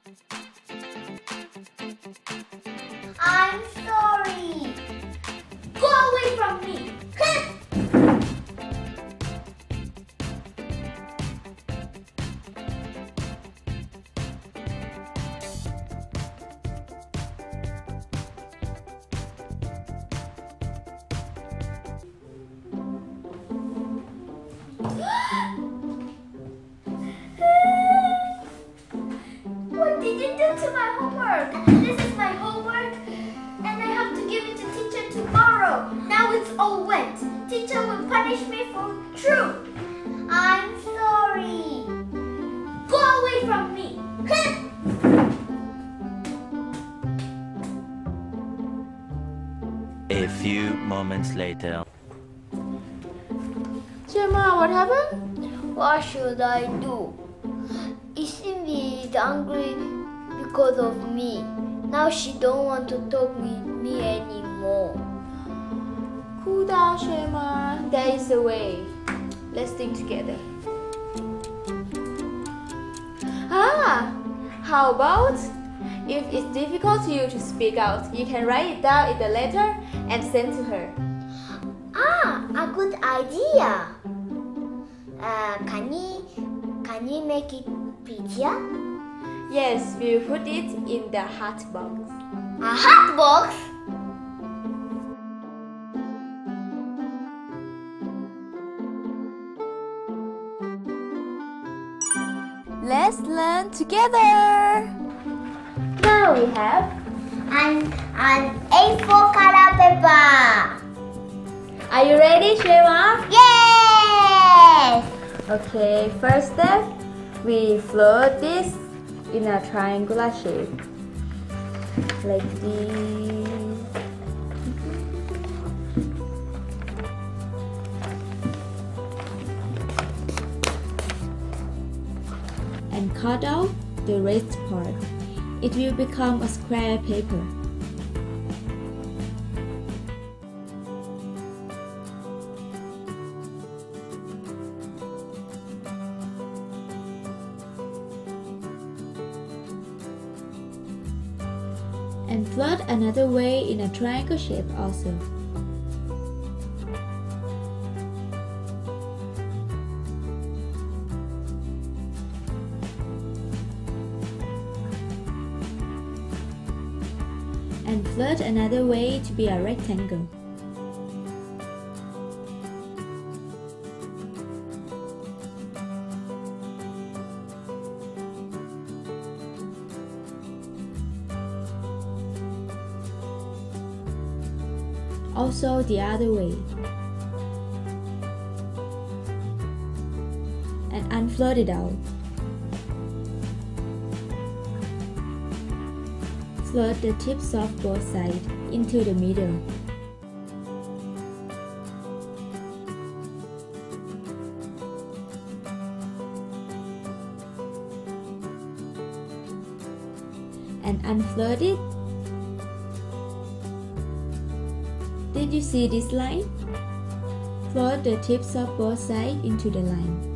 I'm sorry. Go away from me. What did you do to my homework? This is my homework and I have to give it to teacher tomorrow. Now it's all wet. Teacher will punish me for true. I'm sorry. Go away from me. A few moments later. Gemma, what happened? What should I do? Isn't angry because of me. Now she don't want to talk with me anymore. Cool down, Gemma. There is a way. Let's think together. How about if it's difficult to you to speak out, you can write it down in the letter and send to her. A good idea. Can you make it prettier? Yes, we will put it in the hot box. A hot box? Let's learn together. Now we have an A4 color paper. Are you ready, Gemma? Yes! Okay, first step, we float this in a triangular shape, like this. And cut out the raised part. It will become a square paper. And float another way in a triangle shape also. And float another way to be a rectangle. Also the other way. And unfloat it out. Float the tips of both sides into the middle. And unfloat it. Did you see this line? Float the tips of both sides into the line.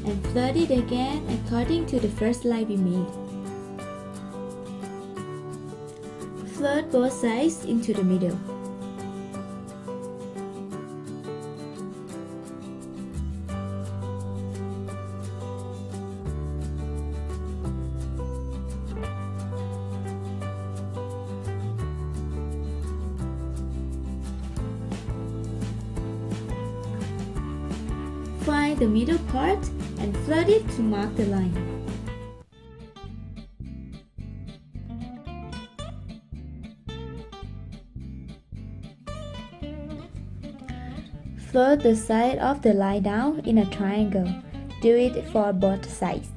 And float it again according to the first line we made. Float both sides into the middle. Find the middle part and float it to mark the line. Float the side of the line down in a triangle. Do it for both sides.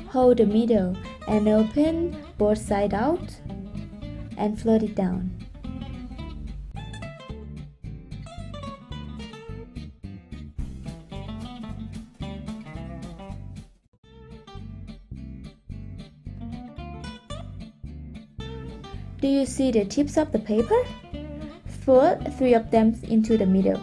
Hold the middle and open both sides out and float it down. Do you see the tips of the paper? Fold 3 of them into the middle.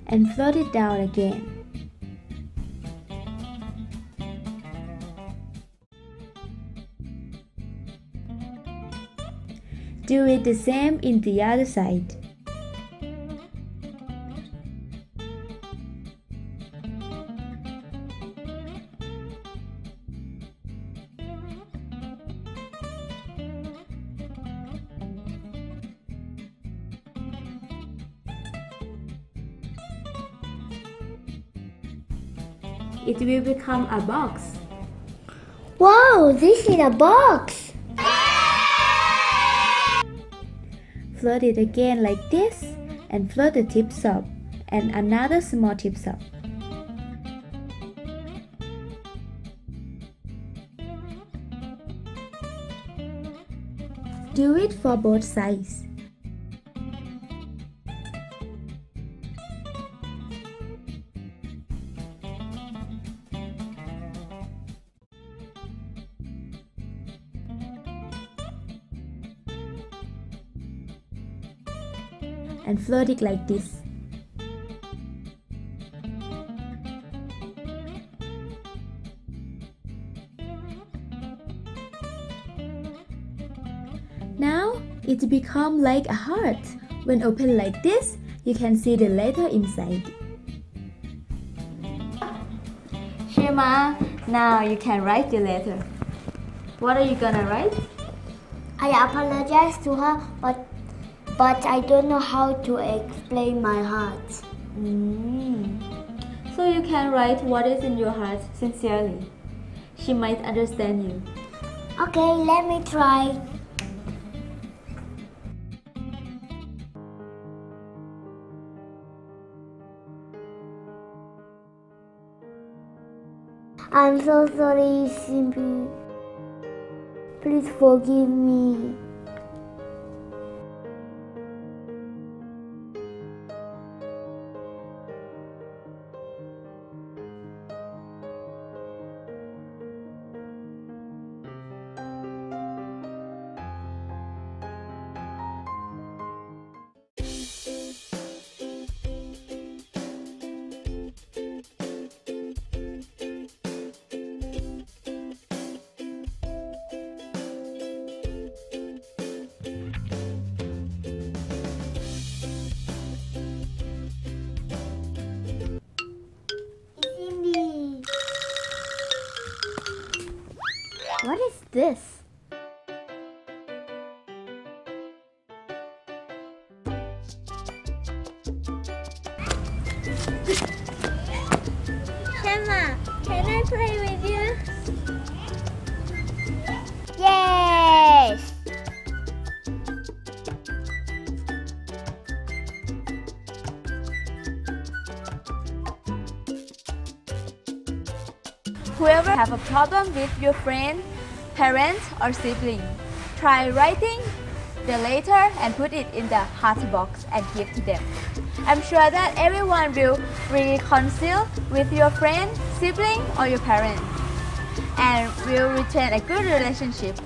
and float it down again. Do it the same in the other side. It will become a box. Wow, this is a box! Float it again like this and float the tips up and another small tips up. Do it for both sides. And float it like this. Now it becomes like a heart. When open like this, you can see the letter inside. Shima, now you can write the letter. What are you gonna write? I apologize to her, but I don't know how to explain my heart. So you can write what is in your heart sincerely. She might understand you. Okay, let me try. I'm so sorry, Simpi. Please forgive me. What is this? Shema, can I play with you? Yes! Whoever have a problem with your friend, parent or sibling, try writing the letter and put it in the heart box and give to them. I'm sure that everyone will reconcile with your friend, sibling or your parent and will retain a good relationship.